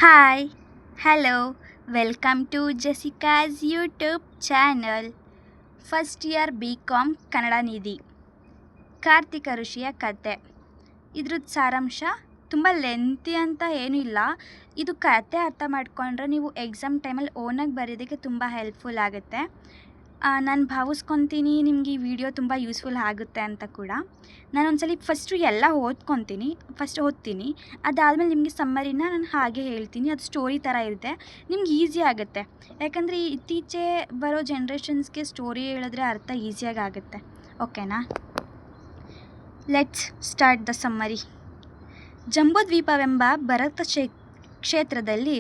Hi, hello, welcome to Jessica's YouTube channel. First year BCom Kannada Nidhi Karthika ಋಷಿಯ ಕತೆ. ಇದ್ರದ್ದು ಸಾರಾಂಶ ತುಂಬ ಲೆಂತಿ ಅಂತ ಏನೂ ಇಲ್ಲ. ಇದು ಕತೆ ಅರ್ಥ ಮಾಡ್ಕೊಂಡ್ರೆ ನೀವು ಎಕ್ಸಾಮ್ ಟೈಮಲ್ಲಿ ಓನಾಗಿ ಬರೆಯೋದಕ್ಕೆ ತುಂಬ ಹೆಲ್ಪ್ಫುಲ್ ಆಗುತ್ತೆ. ನಾನು ಭಾವಿಸ್ಕೊತೀನಿ ನಿಮ್ಗೆ ಈ ವಿಡಿಯೋ ತುಂಬ ಯೂಸ್ಫುಲ್ ಆಗುತ್ತೆ ಅಂತ ಕೂಡ. ನಾನು ಒಂದ್ಸಲ ಫಸ್ಟು ಎಲ್ಲ ಓದ್ತೀನಿ. ಅದಾದಮೇಲೆ ನಿಮಗೆ ಸಮ್ಮರಿನ ನಾನು ಹಾಗೆ ಹೇಳ್ತೀನಿ. ಅದು ಸ್ಟೋರಿ ಥರ ಇರುತ್ತೆ, ನಿಮ್ಗೆ ಈಸಿ ಆಗುತ್ತೆ. ಯಾಕಂದರೆ ಇತ್ತೀಚೆ ಬರೋ ಜನ್ರೇಷನ್ಸ್ಗೆ ಸ್ಟೋರಿ ಹೇಳಿದ್ರೆ ಅರ್ಥ ಈಸಿಯಾಗಿ ಆಗುತ್ತೆ. ಓಕೆನಾ? Let's start the summary. ಜಂಬೂದ್ವೀಪವೆಂಬ ಭರತ ಕ್ಷೇತ್ರದಲ್ಲಿ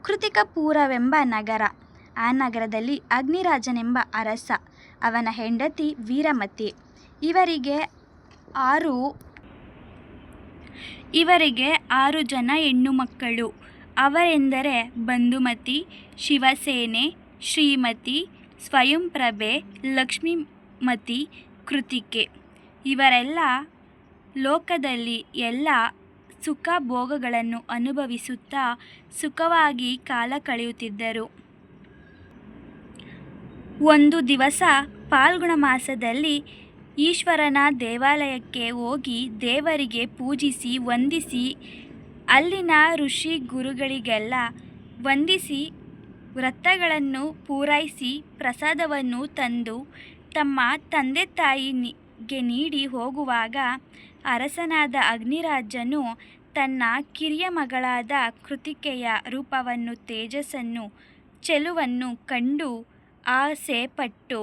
ಕೃತಿಕಪುರವೆಂಬ ನಗರ. ಆ ನಗರದಲ್ಲಿ ಅಗ್ನಿರಾಜನೆಂಬ ಅರಸ, ಅವನ ಹೆಂಡತಿ ವೀರಮತಿ. ಇವರಿಗೆ ಆರು ಜನ ಹೆಣ್ಣು ಮಕ್ಕಳು. ಅವರೆಂದರೆ ಬಂಧುಮತಿ, ಶಿವಸೇನೆ, ಶ್ರೀಮತಿ, ಸ್ವಯಂಪ್ರಭೆ, ಲಕ್ಷ್ಮೀಮತಿ, ಕೃತಿಕೆ. ಇವರೆಲ್ಲ ಲೋಕದಲ್ಲಿ ಎಲ್ಲ ಸುಖ ಭೋಗಗಳನ್ನು ಅನುಭವಿಸುತ್ತಾ ಸುಖವಾಗಿ ಕಾಲ ಕಳೆಯುತ್ತಿದ್ದರು. ಒಂದು ದಿವಸ ಫಾಲ್ಗುಣ ಮಾಸದಲ್ಲಿ ಈಶ್ವರನ ದೇವಾಲಯಕ್ಕೆ ಹೋಗಿ ದೇವರಿಗೆ ಪೂಜಿಸಿ ವಂದಿಸಿ ಅಲ್ಲಿನ ಋಷಿ ಗುರುಗಳಿಗೆಲ್ಲ ವಂದಿಸಿ ವ್ರತಗಳನ್ನು ಪೂರೈಸಿ ಪ್ರಸಾದವನ್ನು ತಂದು ತಮ್ಮ ತಂದೆ ತಾಯಿಗೆ ನೀಡಿ ಹೋಗುವಾಗ ಅರಸನಾದ ಅಗ್ನಿರಾಜನು ತನ್ನ ಕಿರಿಯ ಮಗಳಾದ ಕೃತಿಕೆಯ ರೂಪವನ್ನು, ತೇಜಸ್ಸನ್ನು, ಚೆಲುವನ್ನು ಕಂಡು ಆಸೆ ಪಟ್ಟು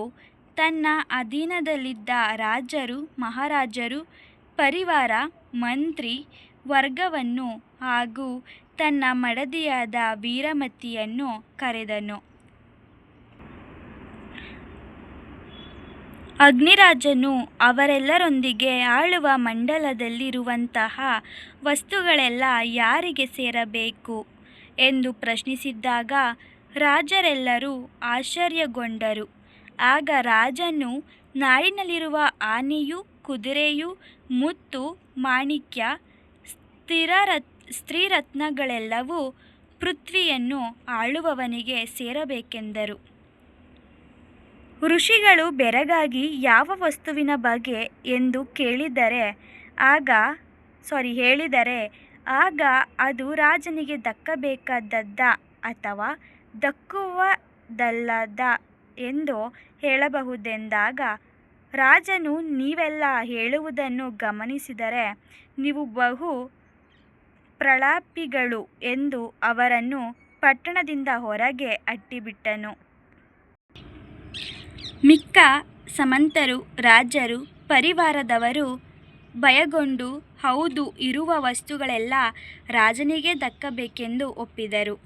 ತನ್ನ ಅಧೀನದಲ್ಲಿದ್ದ ರಾಜರು, ಮಹಾರಾಜರು, ಪರಿವಾರ, ಮಂತ್ರಿ ವರ್ಗವನ್ನು ಹಾಗೂ ತನ್ನ ಮಡದಿಯಾದ ವೀರಮತಿಯನ್ನು ಕರೆದನು. ಅಗ್ನಿರಾಜನು ಅವರೆಲ್ಲರೊಂದಿಗೆ ಆಳುವ ಮಂಡಲದಲ್ಲಿರುವಂತಹ ವಸ್ತುಗಳೆಲ್ಲ ಯಾರಿಗೆ ಸೇರಬೇಕು ಎಂದು ಪ್ರಶ್ನಿಸಿದಾಗ ರಾಜರೆಲ್ಲರೂ ಆಶ್ಚರ್ಯಗೊಂಡರು. ಆಗ ರಾಜನು ನಾಡಿನಲ್ಲಿರುವ ಆನೆಯು, ಕುದುರೆಯು, ಮುತ್ತು, ಮಾಣಿಕ್ಯ, ಸ್ತ್ರೀರತ್ನಗಳೆಲ್ಲವೂ ಪೃಥ್ವಿಯನ್ನು ಆಳುವವನಿಗೆ ಸೇರಬೇಕೆಂದರು. ಋಷಿಗಳು ಬೆರಗಾಗಿ ಯಾವ ವಸ್ತುವಿನ ಬಗ್ಗೆ ಎಂದು ಹೇಳಿದರೆ ಆಗ ಅದು ರಾಜನಿಗೆ ದಕ್ಕಬೇಕಾದದ್ದ ಅಥವಾ ದಕ್ಕುವುದಲ್ಲದ ಎಂದು ಹೇಳಬಹುದೆಂದಾಗ ರಾಜನು, ನೀವೆಲ್ಲ ಹೇಳುವುದನ್ನು ಗಮನಿಸಿದರೆ ನೀವು ಬಹು ಪ್ರಲಾಪಿಗಳು ಎಂದು ಅವರನ್ನು ಪಟ್ಟಣದಿಂದ ಹೊರಗೆ ಅಟ್ಟಿಬಿಟ್ಟನು. ಮಿಕ್ಕ ಸಾಮಂತರು, ರಾಜರು, ಪರಿವಾರದವರು ಭಯಗೊಂಡು ಹೌದು, ಇರುವ ವಸ್ತುಗಳೆಲ್ಲ ರಾಜನಿಗೆ ದಕ್ಕಬೇಕೆಂದು ಒಪ್ಪಿದರು.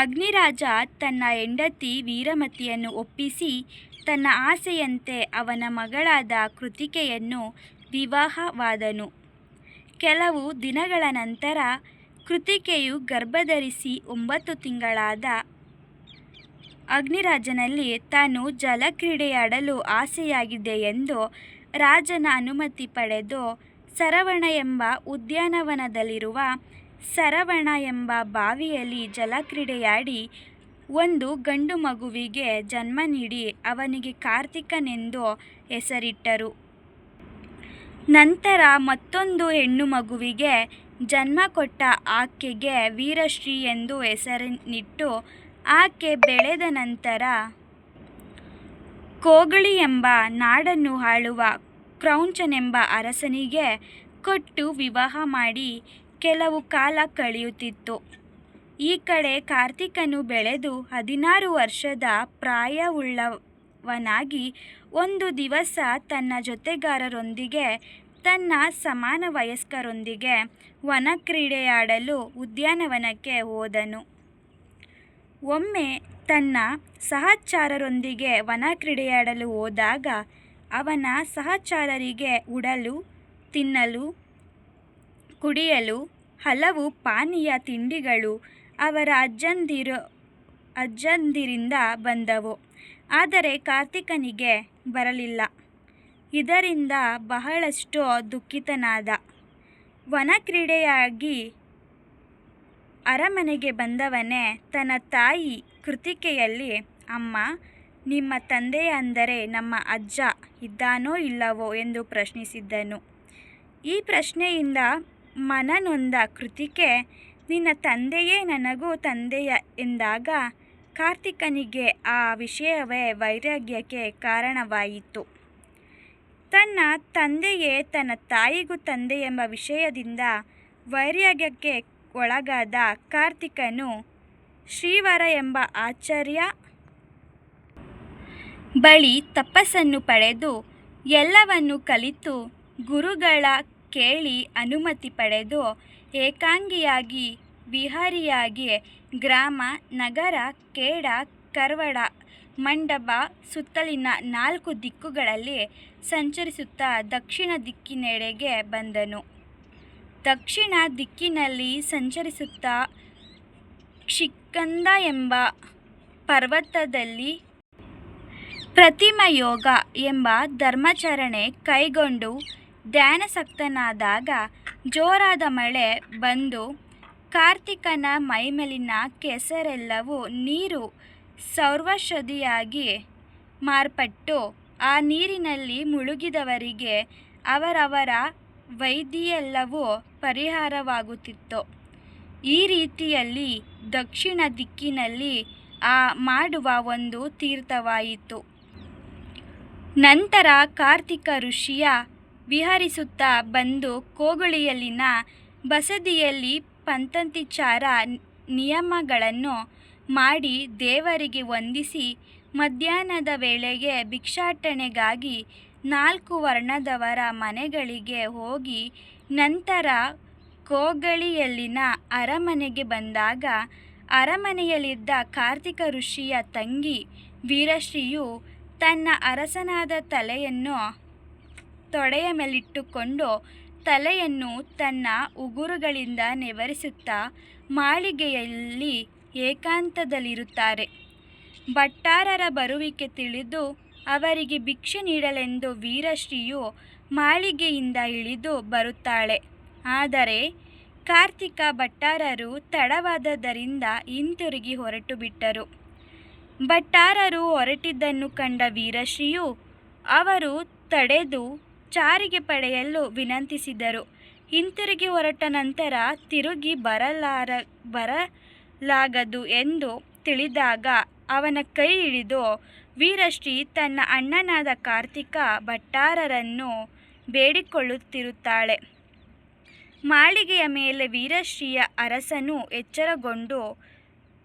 ಅಗ್ನಿರಾಜ ತನ್ನ ಹೆಂಡತಿ ವೀರಮತಿಯನ್ನು ಒಪ್ಪಿಸಿ ತನ್ನ ಆಸೆಯಂತೆ ಅವನ ಮಗಳಾದ ಕೃತಿಕೆಯನ್ನು ವಿವಾಹವಾದನು. ಕೆಲವು ದಿನಗಳ ನಂತರ ಕೃತಿಕೆಯು ಗರ್ಭಧರಿಸಿ 9 ತಿಂಗಳಾದ ಅಗ್ನಿರಾಜನಲ್ಲಿ ತಾನು ಜಲಕ್ರೀಡೆಯಾಡಲು ಆಸೆಯಾಗಿದೆ ಎಂದು ರಾಜನ ಅನುಮತಿ ಪಡೆದು ಸರವಣ ಎಂಬ ಉದ್ಯಾನವನದಲ್ಲಿರುವ ಸರವಣ ಎಂಬ ಬಾವಿಯಲ್ಲಿ ಜಲಕ್ರೀಡೆಯಾಡಿ ಒಂದು ಗಂಡು ಮಗುವಿಗೆ ಜನ್ಮ ನೀಡಿ ಅವನಿಗೆ ಕಾರ್ತಿಕನೆಂದು ಹೆಸರಿಟ್ಟರು. ನಂತರ ಮತ್ತೊಂದು ಹೆಣ್ಣು ಮಗುವಿಗೆ ಜನ್ಮ ಕೊಟ್ಟ ಆಕೆಗೆ ವೀರಶ್ರೀ ಎಂದು ಹೆಸರನ್ನಿಟ್ಟು ಆಕೆ ಬೆಳೆದ ನಂತರ ಕೋಗಳಿ ಎಂಬ ನಾಡನ್ನು ಆಳುವ ಕ್ರೌಂಚನೆಂಬ ಅರಸನಿಗೆ ಕೊಟ್ಟು ವಿವಾಹ ಮಾಡಿ ಕೆಲವು ಕಾಲ ಕಳೆಯುತ್ತಿತ್ತು. ಈ ಕಡೆ ಕಾರ್ತಿಕನು ಬೆಳೆದು 16 ವರ್ಷದ ಪ್ರಾಯವುಳ್ಳವನಾಗಿ ಒಂದು ದಿವಸ ತನ್ನ ಜೊತೆಗಾರರೊಂದಿಗೆ ತನ್ನ ಸಮಾನ ವಯಸ್ಕರೊಂದಿಗೆ ವನಕ್ರೀಡೆಯಾಡಲು ಉದ್ಯಾನವನಕ್ಕೆ ಹೋದನು. ಒಮ್ಮೆ ತನ್ನ ಸಹಚರರೊಂದಿಗೆ ವನಕ್ರೀಡೆಯಾಡಲು ಹೋದಾಗ ಅವನ ಸಹಚರರಿಗೆ ಉಡಲು, ತಿನ್ನಲು, ಕುಡಿಯಲು ಹಲವು ಪಾನೀಯ ತಿಂಡಿಗಳು ಅವರ ಅಜ್ಜಂದಿರಿಂದ ಬಂದವು. ಆದರೆ ಕಾರ್ತಿಕನಿಗೆ ಬರಲಿಲ್ಲ. ಇದರಿಂದ ಬಹಳಷ್ಟು ದುಃಖಿತನಾದ. ವನಕ್ರೀಡೆಯಾಗಿ ಅರಮನೆಗೆ ಬಂದವನೇ ತನ್ನ ತಾಯಿ ಕೃತಿಕೆಯಲ್ಲಿ, ಅಮ್ಮ, ನಿಮ್ಮ ತಂದೆಯ ಅಂದರೆ ನಮ್ಮ ಅಜ್ಜ ಇದ್ದಾನೋ ಇಲ್ಲವೋ ಎಂದು ಪ್ರಶ್ನಿಸಿದ್ದನು. ಈ ಪ್ರಶ್ನೆಯಿಂದ ಮನನೊಂದ ಕೃತಿಕೆ, ನಿನ್ನ ತಂದೆಯೇ ನನಗೂ ತಂದೆಯ ಎಂದಾಗ ಕಾರ್ತಿಕನಿಗೆ ಆ ವಿಷಯವೇ ವೈರಾಗ್ಯಕ್ಕೆ ಕಾರಣವಾಯಿತು. ತನ್ನ ತಂದೆಯೇ ತನ್ನ ತಾಯಿಗೂ ತಂದೆ ಎಂಬ ವಿಷಯದಿಂದ ವೈರಾಗ್ಯಕ್ಕೆ ಒಳಗಾದ ಕಾರ್ತಿಕನು ಶ್ರೀವರ ಎಂಬ ಆಚಾರ್ಯ ಬಳಿ ತಪಸ್ಸನ್ನು ಪಡೆದು ಎಲ್ಲವನ್ನು ಕಲಿತು ಗುರುಗಳ ಕೇಳಿ ಅನುಮತಿ ಪಡೆದು ಏಕಾಂಗಿಯಾಗಿ ವಿಹಾರಿಯಾಗಿ ಗ್ರಾಮ, ನಗರ, ಖೇಡ, ಕರ್ವಾಡ, ಮಂಡಪ ಸುತ್ತಲಿನ 4 ದಿಕ್ಕುಗಳಲ್ಲಿ ಸಂಚರಿಸುತ್ತಾ ದಕ್ಷಿಣ ದಿಕ್ಕಿನೆಡೆಗೆ ಬಂದನು. ದಕ್ಷಿಣ ದಿಕ್ಕಿನಲ್ಲಿ ಸಂಚರಿಸುತ್ತಾ ಕ್ಷಿಕಂದ ಎಂಬ ಪರ್ವತದಲ್ಲಿ ಪ್ರತಿಮಯೋಗ ಎಂಬ ಧರ್ಮಾಚರಣೆ ಕೈಗೊಂಡು ಧ್ಯಾನಾಸಕ್ತನಾದಾಗ ಜೋರಾದ ಮಳೆ ಬಂದು ಕಾರ್ತಿಕನ ಮೈಮೇಲಿನ ಕೆಸರೆಲ್ಲವೂ ನೀರು ಸೌರೌಷಧಿಯಾಗಿ ಮಾರ್ಪಟ್ಟು ಆ ನೀರಿನಲ್ಲಿ ಮುಳುಗಿದವರಿಗೆ ಅವರವರ ವ್ಯಾಧಿಯೆಲ್ಲವೂ ಪರಿಹಾರವಾಗುತ್ತಿತ್ತು. ಈ ರೀತಿಯಲ್ಲಿ ದಕ್ಷಿಣ ದಿಕ್ಕಿನಲ್ಲಿ ಮಾಡುವ ಒಂದು ತೀರ್ಥವಾಯಿತು. ನಂತರ ಕಾರ್ತಿಕ ಋಷಿಯ ವಿಹರಿಸುತ್ತಾ ಬಂದು ಕೋಗುಳಿಯಲ್ಲಿನ ಬಸದಿಯಲ್ಲಿ ಪಂಥಾತಿಚಾರ ನಿಯಮಗಳನ್ನು ಮಾಡಿ ದೇವರಿಗೆ ವಂದಿಸಿ ಮಧ್ಯಾಹ್ನದ ವೇಳೆಗೆ ಭಿಕ್ಷಾಟನೆಗಾಗಿ 4 ವರ್ಣದವರ ಮನೆಗಳಿಗೆ ಹೋಗಿ ನಂತರ ಕೋಗಳಿಯಲ್ಲಿನ ಅರಮನೆಗೆ ಬಂದಾಗ ಅರಮನೆಯಲ್ಲಿದ್ದ ಕಾರ್ತಿಕ ಋಷಿಯ ತಂಗಿ ವೀರಶ್ರೀಯು ತನ್ನ ಅರಸನಾದ ತಲೆಯನ್ನು ತೊಡೆಯ ಮೇಲಿಟ್ಟುಕೊಂಡು ತಲೆಯನ್ನು ತನ್ನ ಉಗುರುಗಳಿಂದ ನೇವರಿಸುತ್ತಾ ಮಾಳಿಗೆಯಲ್ಲಿ ಏಕಾಂತದಲ್ಲಿರುತ್ತಾರೆ. ಭಟ್ಟಾರರ ಬರುವಿಕೆ ತಿಳಿದು ಅವರಿಗೆ ಭಿಕ್ಷೆ ನೀಡಲೆಂದು ವೀರಶ್ರೀಯು ಮಾಳಿಗೆಯಿಂದ ಇಳಿದು ಬರುತ್ತಾಳೆ. ಆದರೆ ಕಾರ್ತಿಕ ಭಟ್ಟಾರರು ತಡವಾದ್ದರಿಂದ ಹಿಂತಿರುಗಿ ಹೊರಟು ಬಿಟ್ಟರು. ಭಟ್ಟಾರರು ಹೊರಟಿದ್ದನ್ನು ಕಂಡ ವೀರಶ್ರೀಯು ಅವರು ತಡೆದು ಚಾರಿಗೆ ಪಡೆಯಲು ವಿನಂತಿಸಿದರು. ಹಿಂತಿರುಗಿ ಹೊರಟ ನಂತರ ತಿರುಗಿ ಬರಲಾಗದು ಎಂದು ತಿಳಿದಾಗ ಅವನ ಕೈ ಹಿಡಿದು ವೀರಶ್ರೀ ತನ್ನ ಅಣ್ಣನಾದ ಕಾರ್ತಿಕ ಭಟ್ಟಾರರನ್ನು ಬೇಡಿಕೊಳ್ಳುತ್ತಿರುತ್ತಾಳೆ. ಮಾಳಿಗೆಯ ಮೇಲೆ ವೀರಶ್ರೀಯ ಅರಸನು ಎಚ್ಚರಗೊಂಡು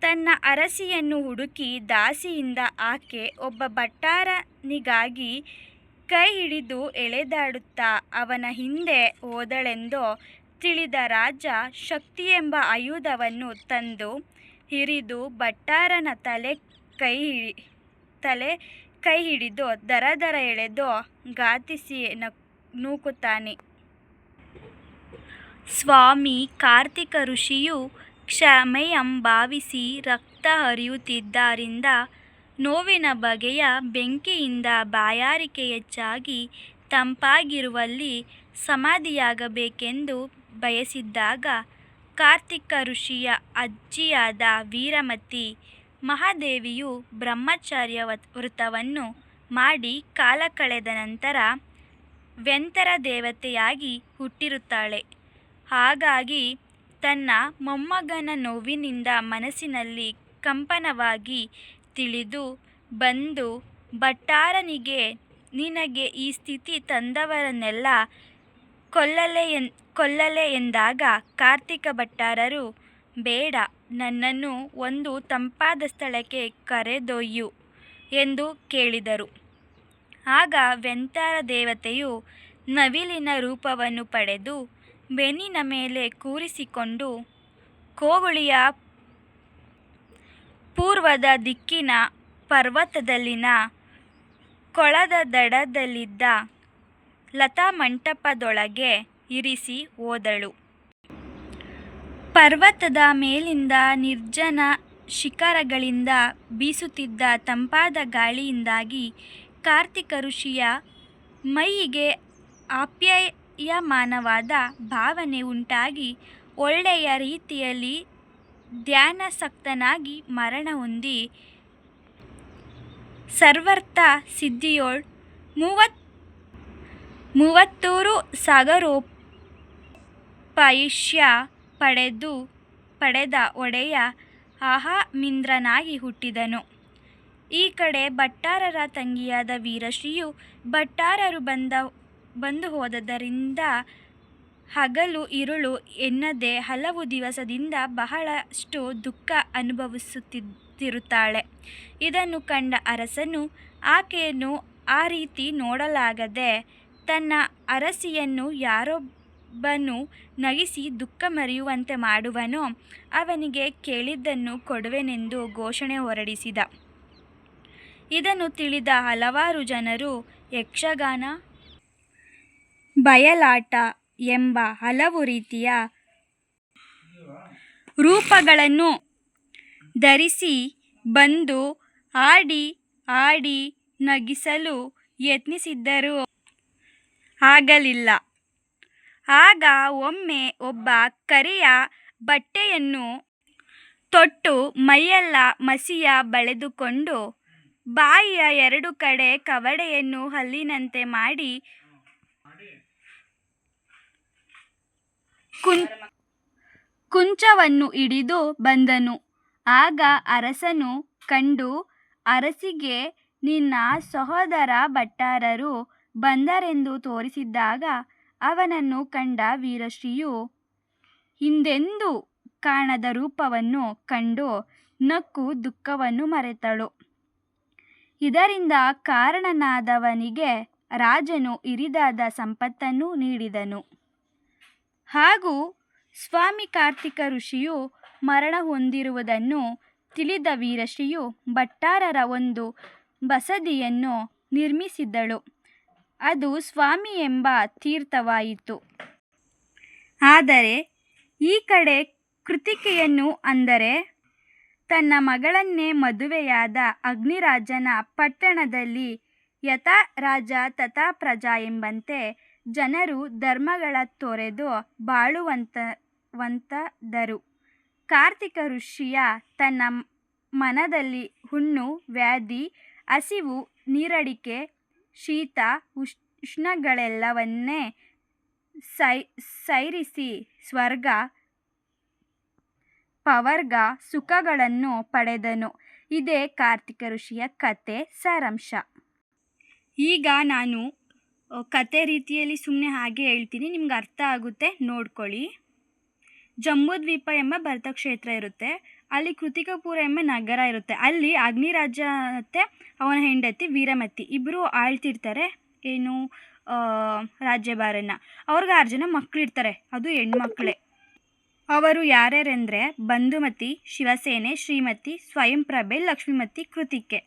ತನ್ನ ಅರಸಿಯನ್ನು ಹುಡುಕಿ ದಾಸಿಯಿಂದ ಆಕೆ ಒಬ್ಬ ಭಟ್ಟಾರನಿಗಾಗಿ ಕೈ ಹಿಡಿದು ಎಳೆದಾಡುತ್ತಾ ಅವನ ಹಿಂದೆ ಹೋದಳೆಂದು ತಿಳಿದ ರಾಜ ಶಕ್ತಿಯೆಂಬ ಆಯುಧವನ್ನು ತಂದು ಹಿರಿದು ಭಟ್ಟಾರನ ತಲೆ ಕೈ ಹಿಡಿದು ದರ ಎಳೆದು ಘಾತಿಸಿ ನೂಕುತ್ತಾನೆ. ಸ್ವಾಮಿ ಕಾರ್ತಿಕ ಋಷಿಯು ಕ್ಷಮೆಯಂ ಭಾವಿಸಿ ರಕ್ತ ಹರಿಯುತ್ತಿದ್ದರಿಂದ ನೋವಿನ ಬಗೆಯ ಬೆಂಕಿಯಿಂದ ಬಾಯಾರಿಕೆ ಹೆಚ್ಚಾಗಿ ತಂಪಾಗಿರುವಲ್ಲಿ ಸಮಾಧಿಯಾಗಬೇಕೆಂದು ಬಯಸಿದ್ದಾಗ ಕಾರ್ತಿಕ ಋಷಿಯ ಅಜ್ಜಿಯಾದ ವೀರಮತಿ ಮಹಾದೇವಿಯು ಬ್ರಹ್ಮಚರ್ಯ ವ್ರತವನ್ನು ಮಾಡಿ ಕಾಲ ಕಳೆದ ನಂತರ ವ್ಯಂತರ ದೇವತೆಯಾಗಿ ಹುಟ್ಟಿರುತ್ತಾಳೆ. ಹಾಗಾಗಿ ತನ್ನ ಮೊಮ್ಮಗನ ನೋವಿನಿಂದ ಮನಸ್ಸಿನಲ್ಲಿ ಕಂಪನವಾಗಿ ತಿಳಿದು ಬಂದು ಭಟ್ಟಾರನಿಗೆ, ನಿನಗೆ ಈ ಸ್ಥಿತಿ ತಂದವರನ್ನೆಲ್ಲ ಕೊಲ್ಲಲೆ ಎಂದಾಗ ಕಾರ್ತಿಕ ಭಟ್ಟಾರರು, ಬೇಡ, ನನ್ನನ್ನು ಒಂದು ತಂಪಾದ ಸ್ಥಳಕ್ಕೆ ಕರೆದೊಯ್ಯು ಎಂದು ಕೇಳಿದರು. ಆಗ ವ್ಯಂತರ ದೇವತೆಯು ನವಿಲಿನ ರೂಪವನ್ನು ಪಡೆದು ಬೆನ್ನಿನ ಮೇಲೆ ಕೂರಿಸಿಕೊಂಡು ಕೋಗುಳಿಯ ಪೂರ್ವದ ದಿಕ್ಕಿನ ಪರ್ವತದಲ್ಲಿನ ಕೊಳದ ದಡದಲ್ಲಿದ್ದ ಲತಾಮಂಟಪದೊಳಗೆ ಇರಿಸಿ ಹೋದಳು. ಪರ್ವತದ ಮೇಲಿಂದ ನಿರ್ಜನ ಶಿಖರಗಳಿಂದ ಬೀಸುತ್ತಿದ್ದ ತಂಪಾದ ಗಾಳಿಯಿಂದಾಗಿ ಕಾರ್ತಿಕ ಋಷಿಯ ಮೈಯಿಗೆ ಆಪ್ಯಾಯಮಾನವಾದ ಭಾವನೆ ಉಂಟಾಗಿ ಒಳ್ಳೆಯ ರೀತಿಯಲ್ಲಿ ಧ್ಯಾನಾಸಕ್ತನಾಗಿ ಮರಣ ಹೊಂದಿ ಸರ್ವಾರ್ಥ ಸಿದ್ಧಿಯೋಳ್ ಮೂವತ್ತೂರು ಸಾಗರೋಪೈಶ್ಯ ಪಡೆದ ಒಡೆಯ ಅಹಮಿಂದ್ರನಾಗಿ ಹುಟ್ಟಿದನು. ಈ ಕಡೆ ಭಟ್ಟಾರರ ತಂಗಿಯಾದ ವೀರಶ್ರೀಯು ಭಟ್ಟಾರರು ಬಂದು ಹೋದದ್ದರಿಂದ ಹಗಲು ಇರುಳು ಎನ್ನದೆ ಹಲವು ದಿವಸದಿಂದ ಬಹಳಷ್ಟು ದುಃಖ ಅನುಭವಿಸುತ್ತಿರುತ್ತಾಳೆ. ಇದನ್ನು ಕಂಡ ಅರಸನು ಆಕೆಯನ್ನು ಆ ರೀತಿ ನೋಡಲಾಗದೆ ತನ್ನ ಅರಸಿಯನ್ನು ಯಾರೊಬ್ಬನು ನಗಿಸಿ ದುಃಖ ಮರೆಯುವಂತೆ ಮಾಡುವನೋ ಅವನಿಗೆ ಕೇಳಿದ್ದನ್ನು ಕೊಡುವೆನೆಂದು ಘೋಷಣೆ ಹೊರಡಿಸಿದ. ಇದನ್ನು ತಿಳಿದ ಹಲವಾರು ಜನರು ಯಕ್ಷಗಾನ, ಬಯಲಾಟ ಎಂಬ ಹಲವು ರೀತಿಯ ರೂಪಗಳನ್ನು ಧರಿಸಿ ಬಂದು ಆಡಿ ನಗಿಸಲು ಯತ್ನಿಸಿದರೂ ಆಗಲಿಲ್ಲ. ಆಗ ಒಮ್ಮೆ ಒಬ್ಬ ಕರಿಯ ಬಟ್ಟೆಯನ್ನು ತೊಟ್ಟು ಮೈಯೆಲ್ಲ ಮಸಿಯ ಬಳಿದುಕೊಂಡು ಬಾಯಿಯ ಎರಡು ಕಡೆ ಕವಡೆಯನ್ನು ಹಲ್ಲಿನಂತೆ ಮಾಡಿ ಕುಂಚವನ್ನು ಹಿಡಿದು ಬಂದನು. ಆಗ ಅರಸನು ಕಂಡು ಅರಸಿಗೆ ನಿನ್ನ ಸಹೋದರ ಭಟ್ಟಾರರು ಬಂದರೆಂದು ತೋರಿಸಿದಾಗ ಅವನನ್ನು ಕಂಡ ವೀರಶ್ರೀಯು ಹಿಂದೆಂದೂ ಕಾಣದ ರೂಪವನ್ನು ಕಂಡು ನಕ್ಕು ದುಃಖವನ್ನು ಮರೆತಳು. ಇದರಿಂದ ಕಾರಣನಾದವನಿಗೆ ರಾಜನು ಹಿರಿದಾದ ಸಂಪತ್ತನ್ನು ನೀಡಿದನು. ಹಾಗೂ ಸ್ವಾಮಿ ಕಾರ್ತಿಕ ಋಷಿಯು ಮರಣ ಹೊಂದಿರುವುದನ್ನು ತಿಳಿದ ವೀರಶ್ರೀಯು ಭಟ್ಟಾರರ ಒಂದು ಬಸದಿಯನ್ನು ನಿರ್ಮಿಸಿದಳು. ಅದು ಸ್ವಾಮಿ ಎಂಬ ತೀರ್ಥವಾಯಿತು. ಆದರೆ ಈ ಕಡೆ ಕೃತಿಕೆಯನ್ನು, ಅಂದರೆ ತನ್ನ ಮಗಳನ್ನೇ ಮದುವೆಯಾದ ಅಗ್ನಿರಾಜನ ಪಟ್ಟಣದಲ್ಲಿ ಯಥಾ ರಾಜ ತಥಾ ಪ್ರಜಾ ಎಂಬಂತೆ ಜನರು ಧರ್ಮಗಳ ತೊರೆದು ಬಾಳುವಂತಾದರು. ಕಾರ್ತಿಕ ಋಷಿಯ ತನ್ನ ಮನದಲ್ಲಿ ಹುಣ್ಣು, ವ್ಯಾಧಿ, ಹಸಿವು, ನೀರಡಿಕೆ, ಶೀತ, ಉಷ್ಣಗಳೆಲ್ಲವನ್ನೇ ಸೈರಿಸಿ ಸ್ವರ್ಗ, ಪವರ್ಗ ಸುಖಗಳನ್ನು ಪಡೆದನು. ಇದೇ ಕಾರ್ತಿಕ ಋಷಿಯ ಕತೆ ಸಾರಾಂಶ. ಈಗ ನಾನು ಕತೆ ರೀತಿಯಲ್ಲಿ ಸುಮ್ಮನೆ ಹಾಗೆ ಹೇಳ್ತೀನಿ, ನಿಮ್ಗೆ ಅರ್ಥ ಆಗುತ್ತೆ, ನೋಡ್ಕೊಳ್ಳಿ. ಜಂಬೂದ್ವೀಪ ಎಂಬ ಭರತಕ್ಷೇತ್ರ ಇರುತ್ತೆ. ಅಲ್ಲಿ ಕೃತಿಕಪುರ ಎಂಬ ನಗರ ಇರುತ್ತೆ. ಅಲ್ಲಿ ಅಗ್ನಿರಾಜ ಮತ್ತು ಅವನ ಹೆಂಡತಿ ವೀರಮತಿ ಇಬ್ಬರು ಆಳ್ತಿರ್ತಾರೆ. ಏನು ರಾಜ್ಯಭಾರನ. ಅವ್ರಿಗೆ 6 ಜನ ಮಕ್ಕಳಿರ್ತಾರೆ, ಅದು ಹೆಣ್ಮಕ್ಳೇ. ಅವರು ಯಾರ್ಯಾರೆಂದರೆ ಬಂಧುಮತಿ, ಶಿವಸೇನೆ, ಶ್ರೀಮತಿ, ಸ್ವಯಂಪ್ರಭೆ, ಲಕ್ಷ್ಮೀಮತಿ, ಕೃತಿಕೆ.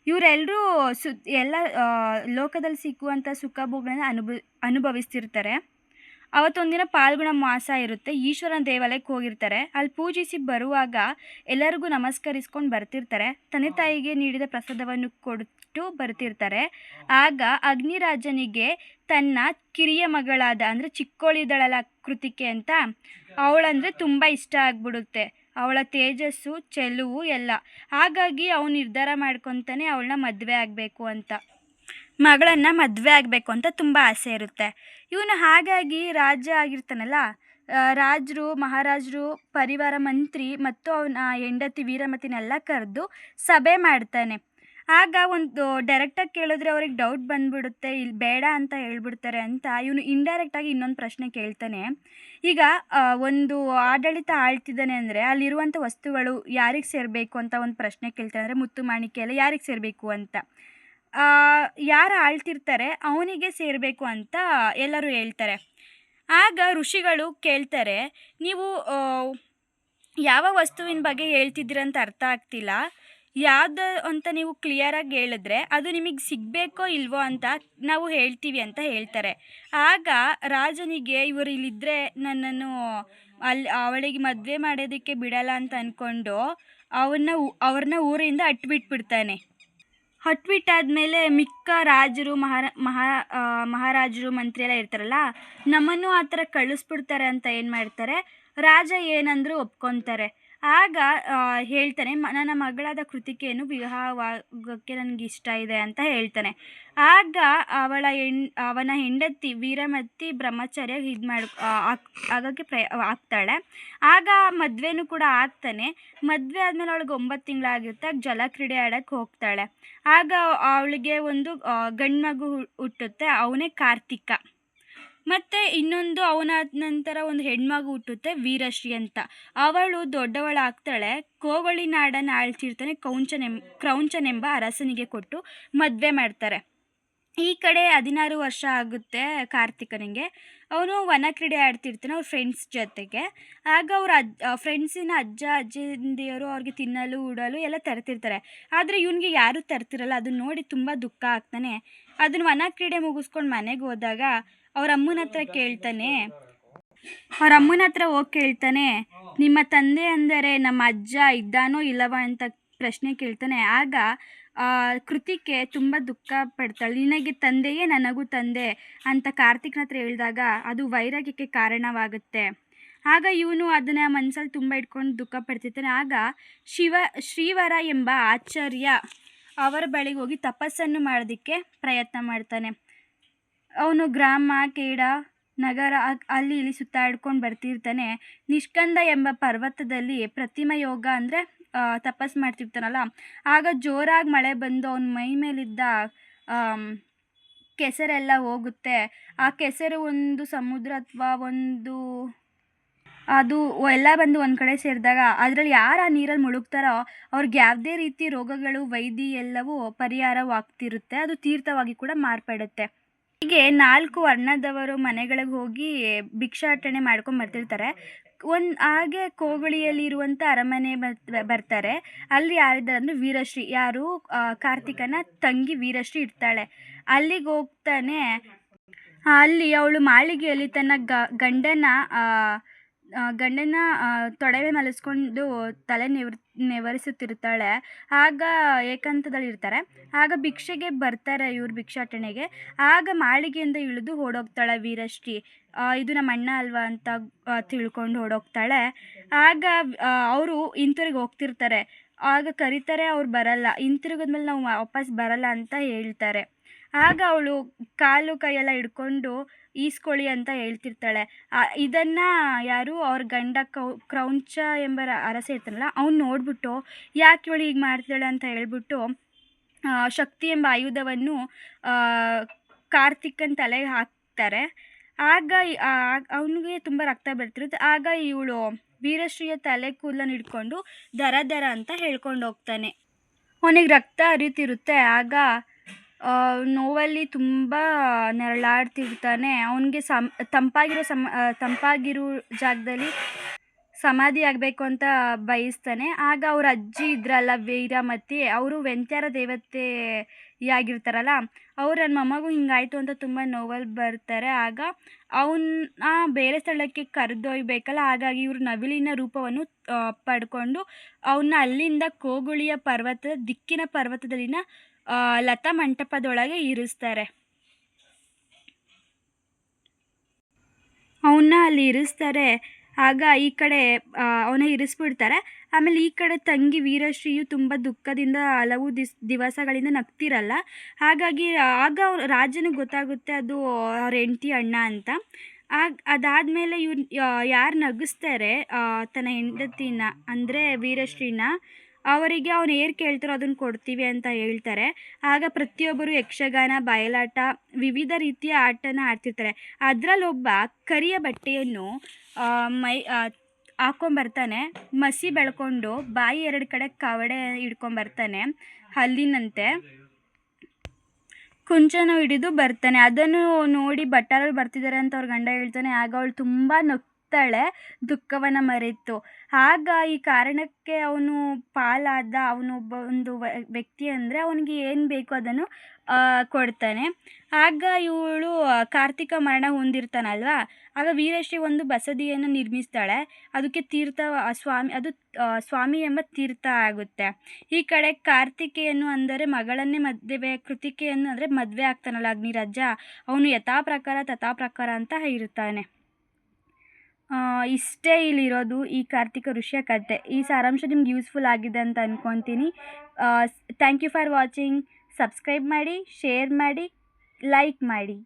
ಇವರೆಲ್ಲರೂ ಎಲ್ಲ ಲೋಕದಲ್ಲಿ ಸಿಕ್ಕುವಂಥ ಸುಖ ಭೋಗಗಳನ್ನು ಅನುಭವಿಸ್ತಿರ್ತಾರೆ. ಅವತ್ತೊಂದಿನ ಪಾಲ್ಗುಣ ಮಾಸ ಇರುತ್ತೆ. ಈಶ್ವರನ ದೇವಾಲಯಕ್ಕೆ ಹೋಗಿರ್ತಾರೆ. ಅಲ್ಲಿ ಪೂಜಿಸಿ ಬರುವಾಗ ಎಲ್ಲರಿಗೂ ನಮಸ್ಕರಿಸ್ಕೊಂಡು ಬರ್ತಿರ್ತಾರೆ. ತಂದೆ ತಾಯಿಗೆ ನೀಡಿದ ಪ್ರಸಾದವನ್ನು ಕೊಟ್ಟು ಬರ್ತಿರ್ತಾರೆ. ಆಗ ಅಗ್ನಿರಾಜನಿಗೆ ತನ್ನ ಕಿರಿಯ ಮಗಳಾದ, ಅಂದರೆ ಚಿಕ್ಕೋಳಿದಳಲ್ಲ ಕೃತಿಕೆ ಅಂತ, ಅವಳಂದರೆ ತುಂಬ ಇಷ್ಟ ಆಗಿಬಿಡುತ್ತೆ. ಅವಳ ತೇಜಸ್ಸು, ಚೆಲುವು ಎಲ್ಲ. ಹಾಗಾಗಿ ಅವನು ನಿರ್ಧಾರ ಮಾಡ್ಕೊತಾನೆ ಅವಳನ್ನ ಮದುವೆ ಆಗಬೇಕು ಅಂತ, ಮಗಳನ್ನು ಮದುವೆ ಆಗಬೇಕು ಅಂತ ತುಂಬ ಆಸೆ ಇರುತ್ತೆ. ಇವನು ಹಾಗಾಗಿ ರಾಜ ಆಗಿರ್ತಾನಲ್ಲ, ರಾಜರು, ಮಹಾರಾಜರು, ಪರಿವಾರ ಮಂತ್ರಿ ಮತ್ತು ಅವನ ಹೆಂಡತಿ ವೀರಮತಿನೆಲ್ಲ ಕರೆದು ಸಭೆ ಮಾಡ್ತಾನೆ. ಆಗ ಒಂದು ಡೈರೆಕ್ಟಾಗಿ ಕೇಳಿದ್ರೆ ಅವ್ರಿಗೆ ಡೌಟ್ ಬಂದುಬಿಡುತ್ತೆ, ಇಲ್ಲಿ ಬೇಡ ಅಂತ ಹೇಳ್ಬಿಡ್ತಾರೆ ಅಂತ ಇವನು ಇಂಡೈರೆಕ್ಟಾಗಿ ಇನ್ನೊಂದು ಪ್ರಶ್ನೆ ಕೇಳ್ತಾನೆ. ಈಗ ಒಂದು ಆಡಳಿತ ಆಳ್ತಿದ್ದಾನೆ ಅಂದರೆ ಅಲ್ಲಿರುವಂಥ ವಸ್ತುಗಳು ಯಾರಿಗೆ ಸೇರಬೇಕು ಅಂತ ಒಂದು ಪ್ರಶ್ನೆ ಕೇಳ್ತಾನೆ. ಅಂದರೆ ಮುತ್ತು ಮಾಣಿಕ್ಯ ಎಲ್ಲ ಯಾರಿಗೆ ಸೇರಬೇಕು ಅಂತ. ಯಾರು ಆಳ್ತಿರ್ತಾರೆ ಅವನಿಗೆ ಸೇರಬೇಕು ಅಂತ ಎಲ್ಲರೂ ಹೇಳ್ತಾರೆ. ಆಗ ಋಷಿಗಳು ಕೇಳ್ತಾರೆ, ನೀವು ಯಾವ ವಸ್ತುವಿನ ಬಗ್ಗೆ ಹೇಳ್ತಿದ್ದೀರಂತ ಅರ್ಥ ಆಗ್ತಿಲ್ಲ, ಯಾವುದು ಅಂತ ನೀವು ಕ್ಲಿಯರಾಗಿ ಹೇಳಿದ್ರೆ ಅದು ನಿಮಗೆ ಸಿಗಬೇಕೋ ಇಲ್ವೋ ಅಂತ ನಾವು ಹೇಳ್ತೀವಿ ಅಂತ ಹೇಳ್ತಾರೆ. ಆಗ ರಾಜನಿಗೆ ಇವರು ಇಲ್ಲಿದ್ದರೆ ನನ್ನನ್ನು ಅವಳಿಗೆ ಮದುವೆ ಮಾಡೋದಕ್ಕೆ ಬಿಡಲ್ಲ ಅಂತ ಅಂದ್ಕೊಂಡು ಅವ್ರನ್ನ ಊರಿಂದ ಅಟ್ಬಿಟ್ಬಿಡ್ತಾನೆ. ಹಟ್ಬಿಟ್ಟಾದ್ಮೇಲೆ ಮಿಕ್ಕ ರಾಜರು, ಮಹಾರಾಜರು, ಮಂತ್ರಿ ಎಲ್ಲ ಇರ್ತಾರಲ್ಲ, ನಮ್ಮನ್ನು ಆ ಥರ ಕಳಿಸ್ಬಿಡ್ತಾರೆ ಅಂತ ಏನು ಮಾಡ್ತಾರೆ, ರಾಜ ಏನಂದರೂ ಒಪ್ಕೊತಾರೆ. ಆಗ ಹೇಳ್ತಾನೆ, ನನ್ನ ಮಗಳಾದ ಕೃತಿಕೆಯನ್ನು ವಿವಾಹವಾಗೋಕ್ಕೆ ನನಗಿಷ್ಟ ಇದೆ ಅಂತ ಹೇಳ್ತಾನೆ. ಆಗ ಅವನ ಹೆಂಡತಿ ವೀರಮತಿ ಬ್ರಹ್ಮಚರ್ಯ ಆಗೋಕ್ಕೆ ಆಗ್ತಾಳೆ. ಆಗ ಮದುವೆನೂ ಕೂಡ ಆಗ್ತಾನೆ. ಮದುವೆ ಆದಮೇಲೆ ಅವಳಿಗೆ 9 ತಿಂಗಳಾಗಿರುತ್ತೆ. ಜಲಕ್ರೀಡೆ ಆಡೋಕ್ಕೆ ಹೋಗ್ತಾಳೆ. ಆಗ ಅವಳಿಗೆ ಒಂದು ಗಂಡು ಮಗು ಹುಟ್ಟುತ್ತೆ. ಅವನೇ ಕಾರ್ತಿಕ. ಮತ್ತು ಇನ್ನೊಂದು ಅವನಾದ ನಂತರ ಒಂದು ಹೆಣ್ಮಗು ಹುಟ್ಟುತ್ತೆ, ವೀರಶ್ರೀ ಅಂತ. ಅವಳು ದೊಡ್ಡವಳಾಗ್ತಾಳೆ. ಕೋವಳಿ ನಾಡನ್ನು ಆಳ್ತಿರ್ತಾನೆ ಕ್ರೌಂಚನೆಂಬ ಅರಸನಿಗೆ ಕೊಟ್ಟು ಮದುವೆ ಮಾಡ್ತಾರೆ. ಈ ಕಡೆ 16 ವರ್ಷ ಆಗುತ್ತೆ ಕಾರ್ತಿಕನಿಗೆ. ಅವನು ವನಕ್ರೀಡೆ ಆಡ್ತಿರ್ತಾನೆ ಅವ್ರ ಫ್ರೆಂಡ್ಸ್ ಜೊತೆಗೆ. ಆಗ ಅವ್ರ ಫ್ರೆಂಡ್ಸಿನ ಅಜ್ಜ ಅಜ್ಜಿಯಂದಿರು ಅವ್ರಿಗೆ ತಿನ್ನಲು ಉಡಲು ಎಲ್ಲ ತರ್ತಿರ್ತಾರೆ. ಆದರೆ ಇವನಿಗೆ ಯಾರೂ ತರ್ತಿರಲ್ಲ. ಅದನ್ನ ನೋಡಿ ತುಂಬ ದುಃಖ ಆಗ್ತಾನೆ. ಅದನ್ನು ವನಕ್ರೀಡೆ ಮುಗಿಸ್ಕೊಂಡು ಮನೆಗೆ ಹೋದಾಗ ಅವ್ರ ಅಮ್ಮನ ಹತ್ರ ಹೋಗಿ ಕೇಳ್ತಾನೆ, ನಿಮ್ಮ ತಂದೆ ಅಂದರೆ ನಮ್ಮ ಅಜ್ಜ ಇದ್ದಾನೋ ಇಲ್ಲವಾ ಅಂತ ಪ್ರಶ್ನೆ ಕೇಳ್ತಾನೆ. ಆಗ ಕೃತಿಕೆ ತುಂಬ ದುಃಖ ಪಡ್ತಾಳೆ. ನಿನಗೆ ತಂದೆಯೇ ನನಗೂ ತಂದೆ ಅಂತ ಕಾರ್ತಿಕ್ನ ಹತ್ರ ಹೇಳಿದಾಗ ಅದು ವೈರಾಗ್ಯಕ್ಕೆ ಕಾರಣವಾಗುತ್ತೆ. ಆಗ ಇವನು ಅದನ್ನು ಮನಸ್ಸಲ್ಲಿ ತುಂಬ ಇಟ್ಕೊಂಡು ದುಃಖ ಪಡ್ತಿರ್ತಾನೆ. ಆಗ ಶ್ರೀವರ ಎಂಬ ಆಚಾರ್ಯ ಅವರ ಬಳಿಗೆ ಹೋಗಿ ತಪಸ್ಸನ್ನು ಮಾಡೋದಕ್ಕೆ ಪ್ರಯತ್ನ ಮಾಡ್ತಾನೆ. ಅವನು ಗ್ರಾಮ ಕೇಡ ನಗರ ಅಲ್ಲಿ ಇಲ್ಲಿ ಸುತ್ತಾಡ್ಕೊಂಡು ಬರ್ತಿರ್ತಾನೆ. ನಿಷ್ಕಂದ ಎಂಬ ಪರ್ವತದಲ್ಲಿ ಪ್ರತಿಮಾ ಯೋಗ ಅಂದರೆ ತಪಸ್ಸು ಮಾಡ್ತಿರ್ತಾನಲ್ಲ, ಆಗ ಜೋರಾಗಿ ಮಳೆ ಬಂದು ಅವನ ಮೈ ಮೇಲಿದ್ದ ಕೆಸರೆಲ್ಲ ಹೋಗುತ್ತೆ. ಆ ಕೆಸರು ಒಂದು ಸಮುದ್ರ ಅಥವಾ ಅದು ಎಲ್ಲ ಬಂದು ಒಂದು ಕಡೆ ಸೇರಿದಾಗ ಅದರಲ್ಲಿ ಯಾರು ಆ ನೀರಲ್ಲಿ ಮುಳುಗ್ತಾರೋ ಅವ್ರಿಗೆ ಯಾವುದೇ ರೀತಿ ರೋಗಗಳು ವೈದ್ಯ ಎಲ್ಲವೂ ಪರಿಹಾರವಾಗ್ತಿರುತ್ತೆ. ಅದು ತೀರ್ಥವಾಗಿ ಕೂಡ ಮಾರ್ಪಡುತ್ತೆ. ಹೀಗೆ 4 ವರ್ಣದವರು ಮನೆಗಳಿಗೆ ಹೋಗಿ ಭಿಕ್ಷಾಟನೆ ಮಾಡ್ಕೊಂಡು ಬರ್ತಿರ್ತಾರೆ. ಹಾಗೆ ಕೋವಳಿಯಲ್ಲಿರುವಂಥ ಅರಮನೆ ಬರ್ತಾರೆ. ಅಲ್ಲಿ ಯಾರಿದ್ದಾರೆ ಅಂದರೆ ವೀರಶ್ರೀ, ಯಾರು ಕಾರ್ತಿಕನ ತಂಗಿ ವೀರಶ್ರೀ ಇರ್ತಾಳೆ. ಅಲ್ಲಿಗೆ ಹೋಗ್ತಾನೆ. ಅಲ್ಲಿ ಅವಳು ಮಾಳಿಗೆಯಲ್ಲಿ ತನ್ನ ಗಂಡನ ತೊಡೆವೆ ಮಲಗಿಸ್ಕೊಂಡು ತಲೆ ನೆವರಿಸುತ್ತಿರ್ತಾಳೆ. ಆಗ ಏಕಾಂತದಲ್ಲಿರ್ತಾರೆ. ಆಗ ಭಿಕ್ಷೆಗೆ ಬರ್ತಾರೆ ಇವ್ರು ಭಿಕ್ಷಾಟನೆಗೆ. ಆಗ ಮಾಳಿಗೆಯಿಂದ ಇಳಿದು ಓಡೋಗ್ತಾಳೆ ವೀರಶ್ರೀ. ಇದು ನಮ್ಮ ಅಣ್ಣ ಅಲ್ವಾ ಅಂತ ತಿಳ್ಕೊಂಡು ಓಡೋಗ್ತಾಳೆ. ಆಗ ಅವರು ಹಿಂತಿರುಗಿ ಹೋಗ್ತಿರ್ತಾರೆ. ಆಗ ಕರೀತಾರೆ, ಅವ್ರು ಬರಲ್ಲ. ಹಿಂತಿರುಗಿದ್ಮೇಲೆ ನಾವು ವಾಪಸ್ ಬರಲ್ಲ ಅಂತ ಹೇಳ್ತಾರೆ. ಆಗ ಅವಳು ಕಾಲು ಕೈಯೆಲ್ಲ ಹಿಡ್ಕೊಂಡು ಈಸ್ಕೊಳ್ಳಿ ಅಂತ ಹೇಳ್ತಿರ್ತಾಳೆ. ಇದನ್ನು ಯಾರು ಅವ್ರ ಗಂಡ ಕ್ರೌಂಚ ಎಂಬ ಅರಸ ಇರ್ತಾನಲ್ಲ, ಅವ್ನು ನೋಡ್ಬಿಟ್ಟು ಯಾಕೆ ಇವಳು ಹೀಗೆ ಮಾಡ್ತಾಳೆ ಅಂತ ಹೇಳ್ಬಿಟ್ಟು ಶಕ್ತಿ ಎಂಬ ಆಯುಧವನ್ನು ಕಾರ್ತಿಕನ ತಲೆಗೆ ಹಾಕ್ತಾರೆ. ಆಗ ಅವನಿಗೆ ತುಂಬ ರಕ್ತ ಬರ್ತಿರುತ್ತೆ. ಆಗ ಇವಳು ವೀರಶ್ರೀಯ ತಲೆ ಕೂದಲನ್ನು ಹಿಡ್ಕೊಂಡು ದರ ದರ ಅಂತ ಹೇಳ್ಕೊಂಡು ಹೋಗ್ತಾನೆ. ಅವನಿಗೆ ರಕ್ತ ಹರಿತಿರುತ್ತೆ. ಆಗ ನೋವಲ್ಲಿ ತುಂಬ ನರಳಾಡ್ತಿರ್ತಾನೆ. ಅವನಿಗೆ ತಂಪಾಗಿರೋ ಜಾಗದಲ್ಲಿ ಸಮಾಧಿ ಆಗಬೇಕು ಅಂತ ಬಯಸ್ತಾನೆ. ಆಗ ಅವ್ರ ಅಜ್ಜಿ ಇದ್ರಲ್ಲ ವೀರಮತಿ, ಅವರು ವೆಂತ್ಯಾರ ದೇವತೆಯಾಗಿರ್ತಾರಲ್ಲ, ಅವ್ರು ನನ್ನ ಮೊಮ್ಮಗು ಹಿಂಗಾಯಿತು ಅಂತ ತುಂಬ ನೋವಲ್ಲಿ ಬರ್ತಾರೆ. ಆಗ ಅವನ್ನ ಬೇರೆ ಸ್ಥಳಕ್ಕೆ ಕರೆದೊಯ್ಬೇಕಲ್ಲ, ಹಾಗಾಗಿ ಇವರು ನವಿಲಿನ ರೂಪವನ್ನು ಪಡ್ಕೊಂಡು ಅವನ್ನ ಅಲ್ಲಿಂದ ಕೋಗುಳಿಯ ದಿಕ್ಕಿನ ಪರ್ವತದಲ್ಲಿನ ಲತಾ ಮಂಟಪದೊಳಗೆ ಇರಿಸ್ತಾರೆ. ಅವನ್ನ ಅಲ್ಲಿ ಇರಿಸ್ತಾರೆ. ಆಗ ಈ ಕಡೆ ಅವನ್ನ ಇರಿಸ್ಬಿಡ್ತಾರೆ. ಆಮೇಲೆ ಈ ಕಡೆ ತಂಗಿ ವೀರಶ್ರೀಯು ತುಂಬ ದುಃಖದಿಂದ ಹಲವು ದಿವಸಗಳಿಂದ ನಗ್ತಿರಲ್ಲ. ಹಾಗಾಗಿ ಆಗ ರಾಜನಿಗೆ ಗೊತ್ತಾಗುತ್ತೆ ಅದು ಅವ್ರ ಹೆಂಡತಿ ಅಣ್ಣ ಅಂತ. ಅದಾದಮೇಲೆ ಯಾರು ನಗಿಸ್ತಾರೆ ತನ್ನ ಹೆಂಡತಿನ ಅಂದರೆ ವೀರಶ್ರೀನ, ಅವರಿಗೆ ಅವನು ಏನು ಕೇಳ್ತಾರೋ ಅದನ್ನು ಕೊಡ್ತೀವಿ ಅಂತ ಹೇಳ್ತಾರೆ. ಆಗ ಪ್ರತಿಯೊಬ್ಬರು ಯಕ್ಷಗಾನ, ಬಯಲಾಟ, ವಿವಿಧ ರೀತಿಯ ಆಟನ ಆಡ್ತಿರ್ತಾರೆ. ಅದರಲ್ಲೊಬ್ಬ ಕರಿಯ ಬಟ್ಟೆಯನ್ನು ಹಾಕ್ಕೊಂಬರ್ತಾನೆ. ಮಸಿ ಬೆಳ್ಕೊಂಡು ಬಾಯಿ 2 ಕಡೆ ಕವಡೆ ಹಿಡ್ಕೊಂಬರ್ತಾನೆ, ಹಲ್ಲಿನಂತೆ ಕುಂಚನ ಹಿಡಿದು ಬರ್ತಾನೆ. ಅದನ್ನು ನೋಡಿ ಭಟ್ಟರು ಬರ್ತಿದ್ದಾರೆ ಅಂತ ಅವ್ರ ಗಂಡ ಹೇಳ್ತಾನೆ. ಆಗ ಅವಳು ತುಂಬ ನಗ್ತಾಳೆ ದುಃಖವನ್ನು ಮರೆತು. ಆಗ ಈ ಕಾರಣಕ್ಕೆ ಅವನು ಪಾಲಾದ ಒಂದು ವ್ಯಕ್ತಿ ಅಂದರೆ ಅವನಿಗೆ ಏನು ಬೇಕೋ ಅದನ್ನು ಕೊಡ್ತಾನೆ. ಆಗ ಇವಳು ಕಾರ್ತಿಕ ಮರಣ ಹೊಂದಿರ್ತಾನಲ್ವ, ಆಗ ವೀರಶ್ರೀ ಒಂದು ಬಸದಿಯನ್ನು ನಿರ್ಮಿಸ್ತಾಳೆ. ಅದಕ್ಕೆ ಸ್ವಾಮಿ ಎಂಬ ತೀರ್ಥ ಆಗುತ್ತೆ. ಈ ಕಡೆ ಕಾರ್ತಿಕೆಯನ್ನು ಅಂದರೆ ಮಗಳನ್ನೇ ಕೃತಿಕೆಯನ್ನು ಅಂದರೆ ಮದುವೆ ಆಗ್ತಾನಲ್ಲ ಅಗ್ನಿರಾಜ, ಅವನು ಯಥಾ ಪ್ರಕಾರ ತಥಾ ಪ್ರಕಾರ ಅಂತ ಇರ್ತಾನೆ. ಇಷ್ಟೇ ಇಲ್ಲಿರೋದು ಈ ಕಾರ್ತಿಕ ಋಷಿಯ ಕತೆ. ಈ ಸಾರಾಂಶ ನಿಮ್ಗೆ ಯೂಸ್ಫುಲ್ ಆಗಿದೆ ಅಂತ ಅಂದ್ಕೊತೀನಿ. Thank you for watching. Subscribe ಮಾಡಿ, ಶೇರ್ ಮಾಡಿ, ಲೈಕ್ ಮಾಡಿ.